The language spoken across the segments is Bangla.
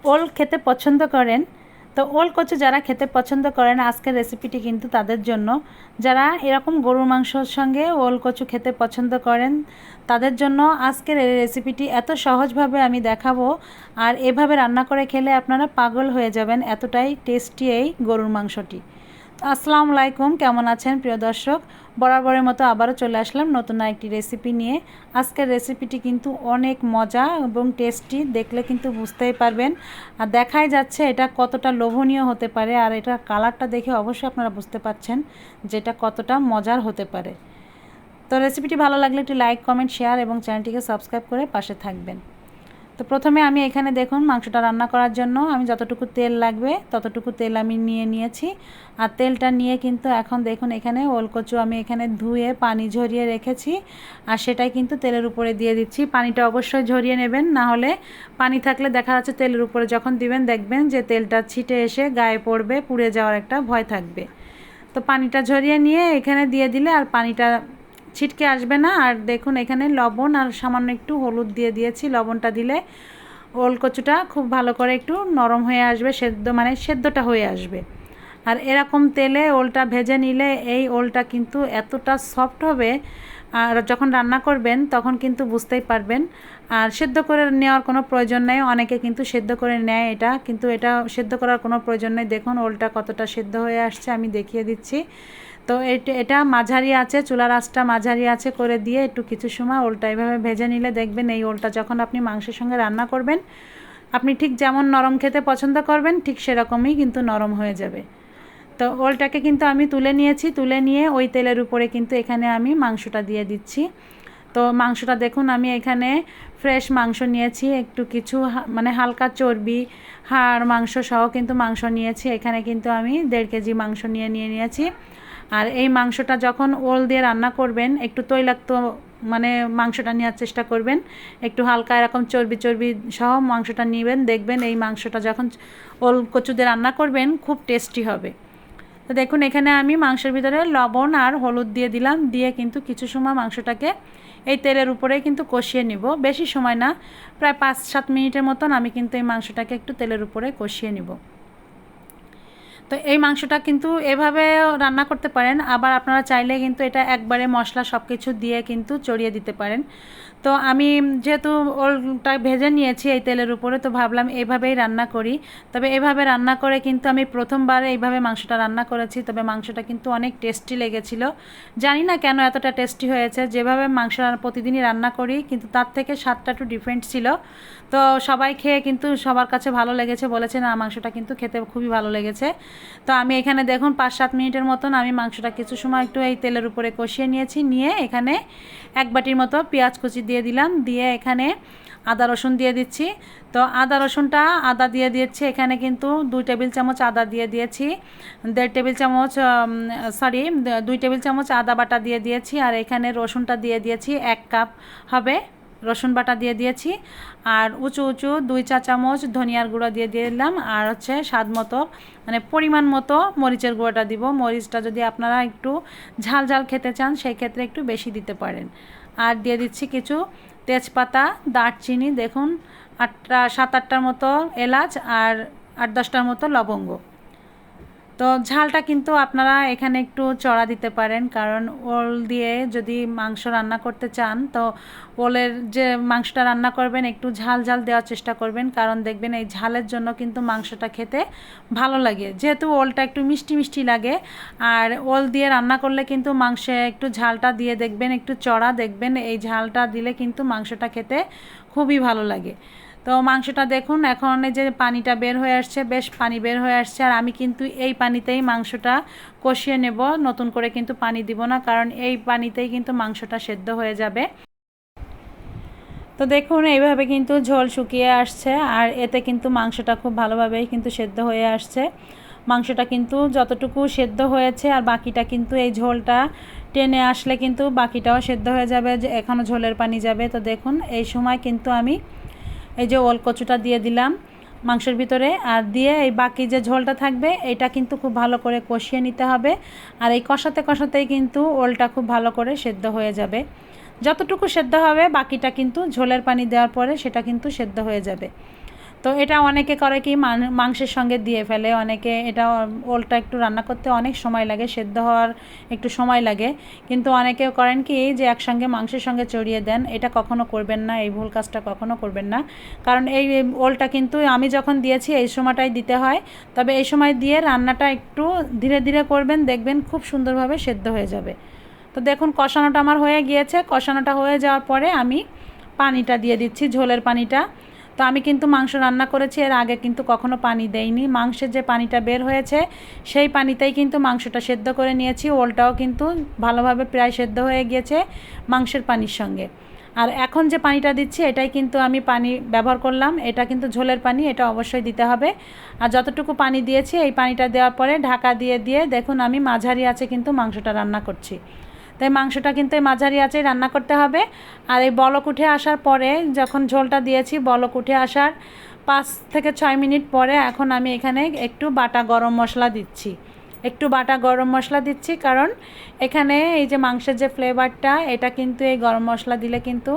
ওল খেতে পছন্দ করেন, তো ওল কচু যারা খেতে পছন্দ করেন আজকের রেসিপিটি কিন্তু তাদের জন্য। যারা এরকম গরুর মাংসর সঙ্গে ওল কচু খেতে পছন্দ করেন তাদের জন্য আজকের এই রেসিপিটি এত সহজভাবে আমি দেখাবো, আর এভাবে রান্না করে খেলে আপনারা পাগল হয়ে যাবেন, এতটাই টেস্টি এই গরুর মাংসটি। আসসালামু আলাইকুম, কেমন আছেন প্রিয় দর্শক? বরাবরের মতো আবারও চলে আসলাম নতুন একটি রেসিপি নিয়ে। আজকের রেসিপিটি কিন্তু অনেক মজা এবং টেস্টি, দেখলে কিন্তু বুঝতেই পারবেন আর দেখাই যাচ্ছে এটা কতটা লোভনীয় হতে পারে, আর এটা কালারটা দেখে অবশ্যই আপনারা বুঝতে পারছেন যেটা কতটা মজার হতে পারে। তো রেসিপিটি ভালো লাগলে একটি লাইক, কমেন্ট, শেয়ার এবং চ্যানেলটিকে সাবস্ক্রাইব করে পাশে থাকবেন। তো প্রথমে আমি এখানে দেখুন মাংসটা রান্না করার জন্য আমি যতটুকু তেল লাগবে ততটুকু তেল আমি নিয়েছি। আর তেলটা নিয়ে কিন্তু এখন দেখুন এখানে ওলকচু আমি এখানে ধুয়ে পানি ঝরিয়ে রেখেছি, আর সেটাই কিন্তু তেলের উপরে দিয়ে দিচ্ছি। পানিটা অবশ্যই ঝরিয়ে নেবেন, না হলে পানি থাকলে দেখা যাচ্ছে তেলের উপরে যখন দিবেন দেখবেন যে তেলটা ছিটে এসে গায়ে পড়বে, পুড়ে যাওয়ার একটা ভয় থাকবে। তো পানিটা ঝরিয়ে নিয়ে এখানে দিয়ে দিলে আর পানিটা ছিটকে আসবে না। আর দেখুন এখানে লবণ আর সামান্য একটু হলুদ দিয়ে দিয়েছি। লবণটা দিলে ওলকচুটা খুব ভালো করে একটু নরম হয়ে আসবে, সেদ্ধটা হয়ে আসবে। আর এরকম তেলে ওলটা ভেজে নিলে এই ওলটা কিন্তু এতটা সফট হবে, আর যখন রান্না করবেন তখন কিন্তু বুঝতেই পারবেন। আর সেদ্ধ করে নেওয়ার কোনো প্রয়োজন নেই, অনেকে কিন্তু সেদ্ধ করে নেয়, এটা কিন্তু এটা সেদ্ধ করার কোনো প্রয়োজন নেই। দেখুন ওলটা কতটা সেদ্ধ হয়ে আসছে আমি দেখিয়ে দিচ্ছি। তো এটা মাঝারি আছে, চুলার আঁচটা মাঝারি আছে করে দিয়ে একটু কিছু সময় ওলটা এভাবে ভেজে নিলে দেখবেন এই ওলটা যখন আপনি মাংসের সঙ্গে রান্না করবেন আপনি ঠিক যেমন নরম খেতে পছন্দ করবেন ঠিক সেরকমই কিন্তু নরম হয়ে যাবে। তো ওলটাকে কিন্তু আমি তুলে নিয়েছি, তুলে নিয়ে ওই তেলের উপরে কিন্তু এখানে আমি মাংসটা দিয়ে দিচ্ছি। তো মাংসটা দেখুন আমি এখানে ফ্রেশ মাংস নিয়েছি, একটু কিছু হালকা চর্বি, হাড় মাংস সহ কিন্তু মাংস নিয়েছি। এখানে কিন্তু আমি 1.5 কেজি মাংস নিয়েছি। আর এই মাংসটা যখন ওল দিয়ে রান্না করবেন একটু তৈলাক্ত মাংসটা নেওয়ার চেষ্টা করবেন, একটু হালকা এরকম চর্বি সহ মাংসটা নেবেন, দেখবেন এই মাংসটা যখন ওল কচু দিয়ে রান্না করবেন খুব টেস্টি হবে। তো দেখুন এখানে আমি মাংসের ভিতরে লবণ আর হলুদ দিয়ে দিলাম, দিয়ে কিন্তু কিছু সময় মাংসটাকে এই তেলের উপরে কিন্তু কষিয়ে নিব, বেশি সময় না, প্রায় 5-7 মিনিটের মতন আমি কিন্তু এই মাংসটাকে একটু তেলের উপরে কষিয়ে নিব। তো এই মাংসটা কিন্তু এভাবে রান্না করতে পারেন, আবার আপনারা চাইলে কিন্তু এটা একবারে মশলা সব কিছু দিয়ে কিন্তু চড়িয়ে দিতে পারেন। তো আমি যেহেতু ওলটা ভেজে নিয়েছি এই তেলের উপরে, তো ভাবলাম এইভাবেই রান্না করি। তবে এভাবে রান্না করে কিন্তু আমি প্রথমবার এইভাবে মাংসটা রান্না করেছি, তবে মাংসটা কিন্তু অনেক টেস্টি লেগেছিল। জানি না কেন এতটা টেস্টি হয়েছে, যেভাবে মাংস প্রতিদিনই রান্না করি কিন্তু তার থেকে স্বাদটা একটু ডিফারেন্ট ছিল। তো সবাই খেয়ে কিন্তু সবার কাছে ভালো লেগেছে, বলেছে না মাংসটা কিন্তু খেতে খুবই ভালো লেগেছে। তো আমি এখানে দেখুন 5-7 মিনিটের মতন আমি মাংসটা কিছু সময় একটু এই তেলের উপরে কষিয়ে নিয়েছি, নিয়ে এখানে 1 বাটির মতো পেঁয়াজ কুচি দিয়ে দিলাম, দিয়ে এখানে আদা রসুন দিয়ে দিচ্ছি। তো আদা দিয়ে দিয়েছি এখানে কিন্তু 2 টেবিল চামচ আদা দিয়ে দিয়েছি, 1.5 টেবিল চামচ 2 টেবিল চামচ আদা বাটা দিয়ে দিয়েছি। আর এখানে রসুনটা দিয়ে দিয়েছি 1 কাপ হবে রসুন বাটা দিয়ে দিয়েছি। আর উঁচু 2 চা চামচ ধনিয়ার গুঁড়ো দিয়ে দিলাম, আর হচ্ছে স্বাদ মতো পরিমাণ মতো মরিচের গুঁড়োটা দিব। মরিচটা যদি আপনারা একটু ঝাল খেতে চান সেই ক্ষেত্রে একটু বেশি দিতে পারেন। আর দিয়ে দিচ্ছি কিছু তেজপাতা, দারচিনি, দেখুন 7-8টার মতো এলাচ আর 8-10টার মতো লবঙ্গ। তো ঝালটা কিন্তু আপনারা এখানে একটু চড়া দিতে পারেন, কারণ ওল দিয়ে যদি মাংস রান্না করতে চান তো ওলের যে মাংসটা রান্না করবেন একটু ঝাল দেওয়ার চেষ্টা করবেন, কারণ দেখবেন এই ঝালের জন্য কিন্তু মাংসটা খেতে ভালো লাগে, যেহেতু ওলটা একটু মিষ্টি লাগে। আর ওল দিয়ে রান্না করলে কিন্তু মাংসে একটু ঝালটা দিয়ে দেখবেন, একটু চড়া দেখবেন, এই ঝালটা দিলে কিন্তু মাংসটা খেতে খুবই ভালো লাগে। তো মাংসটা দেখুন এখন এই যে পানিটা বের হয়ে আসছে, বেশ পানি বের হয়ে আসছে, আর আমি কিন্তু এই পানিতেই মাংসটা কষিয়ে নেব, নতুন করে কিন্তু পানি দিব না, কারণ এই পানিতেই কিন্তু মাংসটা সেদ্ধ হয়ে যাবে। তো দেখুন এইভাবে কিন্তু ঝোল শুকিয়ে আসছে, আর এতে কিন্তু মাংসটা খুব ভালোভাবেই কিন্তু সেদ্ধ হয়ে আসছে। মাংসটা কিন্তু যতটুকু সেদ্ধ হয়েছে আর বাকিটা কিন্তু এই ঝোলটা টেনে আসলে কিন্তু বাকিটাও সেদ্ধ হয়ে যাবে, যে এখনও ঝোলের পানি যাবে। তো দেখুন এই সময় কিন্তু আমি এই যে ওল কচুটা দিয়ে দিলাম মাংসের ভিতরে, আর দিয়ে এই বাকি যে ঝোলটা থাকবে এটা কিন্তু খুব ভালো করে কষিয়ে নিতে হবে। আর এই কষাতেই কিন্তু ওলটা খুব ভালো করে সেদ্ধ হয়ে যাবে। যতটুকু সেদ্ধ হবে বাকিটা কিন্তু ঝোলের পানি দেওয়ার পরে সেটা কিন্তু সেদ্ধ হয়ে যাবে। তো এটা অনেকে করে কি মাংসের সঙ্গে দিয়ে ফেলে, অনেকে এটা ওলটা একটু রান্না করতে অনেক সময় লাগে, সেদ্ধ হওয়ার একটু সময় লাগে, কিন্তু অনেকে করেন কি যে একসঙ্গে মাংসের সঙ্গে চড়িয়ে দেন। এটা কখনো করবেন না, এই ভুল কাজটা কখনো করবেন না, কারণ এই ওলটা কিন্তু আমি যখন দিয়েছি এই সময়টাই দিতে হয়। তবে এই সময় দিয়ে রান্নাটা একটু ধীরে ধীরে করবেন, দেখবেন খুব সুন্দরভাবে সেদ্ধ হয়ে যাবে। তো দেখুন কষানোটা আমার হয়ে গিয়েছে। কষানোটা হয়ে যাওয়ার পরে আমি পানিটা দিয়ে দিচ্ছি, ঝোলের পানিটা। তো আমি কিন্তু মাংস রান্না করেছি, এর আগে কিন্তু কখনো পানি দেইনি। মাংসের যে পানিটা বের হয়েছে সেই পানিতেই কিন্তু মাংসটা সেদ্ধ করে নিয়েছি। ওলটাও কিন্তু ভালোভাবে প্রায় সেদ্ধ হয়ে গিয়েছে মাংসের পানির সঙ্গে। আর এখন যে পানিটা দিচ্ছি এটাই কিন্তু আমি পানি ব্যবহার করলাম, এটা কিন্তু ঝোলের পানি, এটা অবশ্যই দিতে হবে। আর যতটুকু পানি দিয়েছি এই পানিটা দেওয়ার পরে ঢাকা দিয়ে দিয়ে দেখুন আমি মাঝারি আঁচে কিন্তু মাংসটা রান্না করছি। তাই মাংসটা কিন্তু এই মাঝারি আঁচেই রান্না করতে হবে। আর এই বলক উঠে আসার পরে যখন ঝোলটা দিয়েছি, বলক উঠে আসার 5 থেকে 6 মিনিট পরে এখন আমি এখানে একটু বাটা গরম মশলা দিচ্ছি, কারণ এখানে এই যে মাংসের যে ফ্লেভারটা এটা কিন্তু এই গরম মশলা দিলে কিন্তু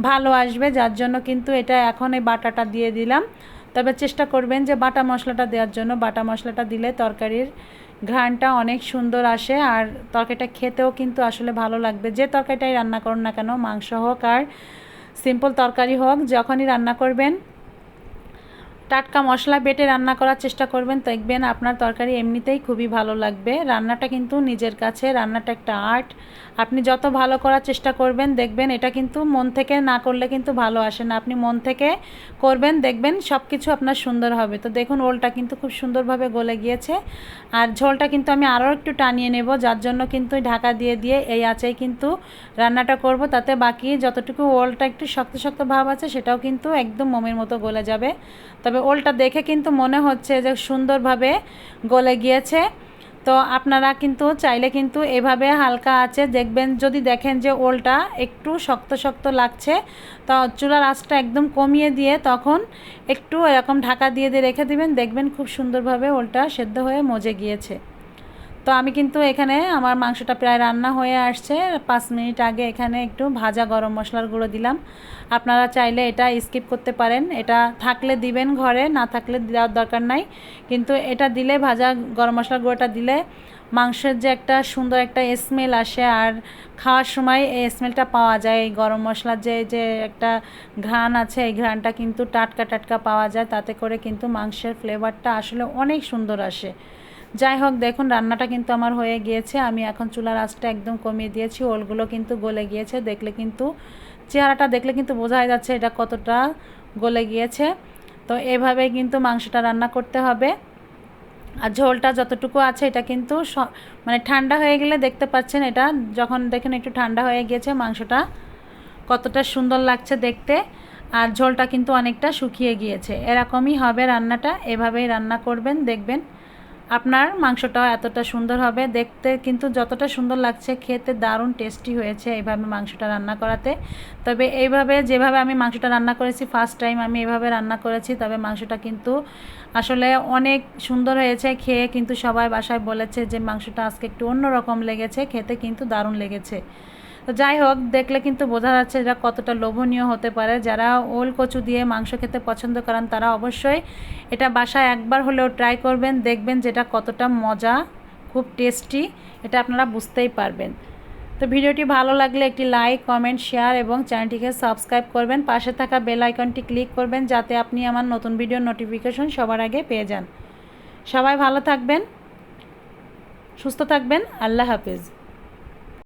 ভালো আসবে, যার জন্য কিন্তু এটা এখন এই বাটাটা দিয়ে দিলাম। তবে চেষ্টা করবেন যে বাটা মশলাটা দেওয়ার জন্য, বাটা মশলাটা দিলে তরকারির ঘ্রাণটা অনেক সুন্দর আসে, আর তরকারিটা খেতেও কিন্তু আসলে ভালো লাগবে। যে তরকারিটাই রান্না করুন না কেন, মাংস হোক আর সিম্পল তরকারি হোক, যখনই রান্না করবেন টাটকা মশলা বেটে রান্না করার চেষ্টা করবেন, দেখবেন আপনার তরকারি এমনিতেই খুবই ভালো লাগবে। রান্নাটা কিন্তু নিজের কাছে, রান্নাটা একটা আর্ট। আপনি যত ভালো করার চেষ্টা করবেন দেখবেন এটা কিন্তু মন থেকে না করলে কিন্তু ভালো আসে না। আপনি মন থেকে করবেন, দেখবেন সব কিছু আপনার সুন্দর হবে। তো দেখুন ওলটা কিন্তু খুব সুন্দরভাবে গলে গিয়েছে। আর ঝোলটা কিন্তু আমি আরও একটু টানিয়ে নেব, যার জন্য কিন্তু ঢাকা দিয়ে দিয়ে এই আঁচেই কিন্তু রান্নাটা করব। তাতে বাকি যতটুকু ওলটা একটু শক্ত শক্ত ভাব আছে সেটাও কিন্তু একদম মোমের মতো গলে যাবে। তবে ওলটা দেখে কিন্তু মনে হচ্ছে যে সুন্দরভাবে গলে গিয়েছে। তো আপনারা কিন্তু চাইলে কিন্তু এভাবে হালকা আছে দেখবেন, যদি দেখেন যে ওলটা একটু শক্ত শক্ত লাগছে তো চুলার আঁচটা একদম কমিয়ে দিয়ে তখন একটু এরকম ঢাকা দিয়ে দিয়ে রেখে দিবেন, দেখবেন খুব সুন্দরভাবে ওলটা সেদ্ধ হয়ে মজে গিয়েছে। তো আমি কিন্তু এখানে আমার মাংসটা প্রায় রান্না হয়ে আসছে, 5 মিনিট আগে এখানে একটু ভাজা গরম মশলার গুঁড়ো দিলাম। আপনারা চাইলে এটা স্কিপ করতে পারেন, এটা থাকলে দিবেন ঘরে, না থাকলে দেওয়ার দরকার নাই। কিন্তু এটা দিলে, ভাজা গরম মশলার গুঁড়োটা দিলে মাংসের যে একটা সুন্দর একটা স্মেল আসে, আর খাওয়ার সময় এই স্মেলটা পাওয়া যায়। এই গরম মশলার যে যে একটা ঘ্রাণ আছে এই ঘ্রাণটা কিন্তু টাটকা টাটকা পাওয়া যায়, তাতে করে কিন্তু মাংসের ফ্লেভারটা আসলে অনেক সুন্দর আসে। যাই হোক দেখুন রান্নাটা কিন্তু আমার হয়ে গিয়েছে। আমি এখন চুলার আঁচটা একদম কমিয়ে দিয়েছি, ওলগুলো কিন্তু গলে গিয়েছে। দেখলে কিন্তু চেহারাটা দেখলে কিন্তু বোঝা যাচ্ছে এটা কতটা গলে গিয়েছে। তো এভাবে কিন্তু মাংসটা রান্না করতে হবে। আর ঝোলটা যতটুকু আছে এটা কিন্তু মানে ঠান্ডা হয়ে গেলে দেখতে পাচ্ছেন, এটা যখন দেখেন একটু ঠান্ডা হয়ে গিয়েছে মাংসটা কতটা সুন্দর লাগছে দেখতে। আর ঝোলটা কিন্তু অনেকটা শুকিয়ে গিয়েছে। এরকমই হবে রান্নাটা, এভাবেই রান্না করবেন, দেখবেন আপনার মাংসটাও এতটা সুন্দর হবে। দেখতে কিন্তু যতটা সুন্দর লাগছে খেতে দারুণ টেস্টি হয়েছে এইভাবে মাংসটা রান্না করাতে। তবে এইভাবে যেভাবে আমি মাংসটা রান্না করেছি, ফার্স্ট টাইম আমি এভাবে রান্না করেছি, তবে মাংসটা কিন্তু আসলে অনেক সুন্দর হয়েছে। খেয়ে কিন্তু সবাই বাসায় বলেছে যে মাংসটা আজকে একটু অন্যরকম লেগেছে, খেতে কিন্তু দারুণ লেগেছে। তো যাই হোক দেখলে কিন্তু বোঝা যাচ্ছে এটা কতটা লোভনীয় হতে পারে। যারা ওল কচু দিয়ে মাংস খেতে পছন্দ করেন তারা অবশ্যই এটা বাসায় একবার হলেও ট্রাই করবেন, দেখবেন যেটা কতটা মজা, খুব টেস্টি, এটা আপনারা বুঝতেই পারবেন। তো ভিডিওটি ভালো লাগলে একটি লাইক, কমেন্ট, শেয়ার এবং চ্যানেলটিকে সাবস্ক্রাইব করবেন। পাশে থাকা বেল আইকনটি ক্লিক করবেন যাতে আপনি আমার নতুন ভিডিওর নোটিফিকেশন সবার আগে পেয়ে যান। সবাই ভালো থাকবেন, সুস্থ থাকবেন। আল্লাহ হাফেজ।